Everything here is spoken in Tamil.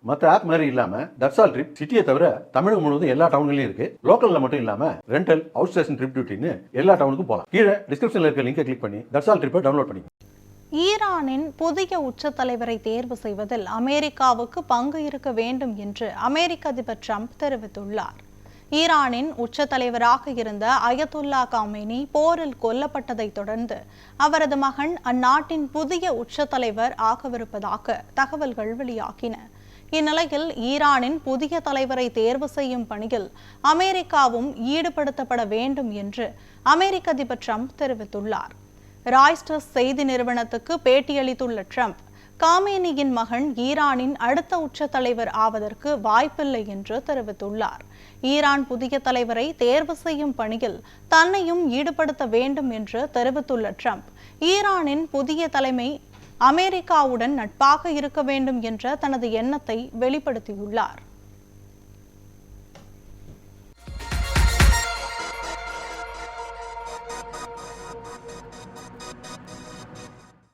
மற்ற ஆப் மாதிரி இல்லாம தட்சால் ட்ரிப் சிட்டியை தவிர தமிழகம் முழுவதும் எல்லா டவுன்லயும் இருக்கு. லோக்கல்ல மட்டும் இல்லாம ரெண்டல், அவுட் ஸ்டேஷன் ட்ரிப் டியூட்டின்னு எல்லா டவுனுக்கும் போகலாம். கீழே டிஸ்கிரிப்ஷன்ல இருக்க லிங்கை கிளிக் பண்ணி தட்சால் ட்ரிப்பை டவுன்லோட் பண்ணி. ஈரானின் புதிய உச்ச தலைவரை தேர்வு செய்வதில் அமெரிக்காவுக்கு பங்கு இருக்க வேண்டும் என்று அமெரிக்க அதிபர் ட்ரம்ப் தெரிவித்துள்ளார். ஈரானின் உச்ச தலைவராக இருந்த அயதுல்லா காமேனி போரில் கொல்லப்பட்டதை தொடர்ந்து அவரது மகன் அந்நாட்டின் புதிய உச்ச தலைவர் ஆகவிருப்பதாக தகவல்கள் வெளியாகின. இந்நிலையில் ஈரானின் புதிய தலைவரை தேர்வு செய்யும் பணியில் அமெரிக்காவும் ஈடுபடுத்தப்பட வேண்டும் என்று அமெரிக்க அதிபர் ட்ரம்ப் தெரிவித்துள்ளார். ராய்ட்டர்ஸ் செய்தி நிறுவனத்துக்கு பேட்டியளித்துள்ள ட்ரம்ப், காமேனியின் மகன் ஈரானின் அடுத்த உச்ச தலைவர் ஆவதற்கு வாய்ப்பில்லை என்று தெரிவித்துள்ளார். ஈரான் புதிய தலைவரை தேர்வு செய்யும் பணியில் தன்னையும் ஈடுபடுத்த வேண்டும் என்று தெரிவித்துள்ள ட்ரம்ப், ஈரானின் புதிய தலைமை அமெரிக்காவுடன் நட்பாக இருக்க வேண்டும் என்ற தனது எண்ணத்தை வெளிப்படுத்தியுள்ளார்.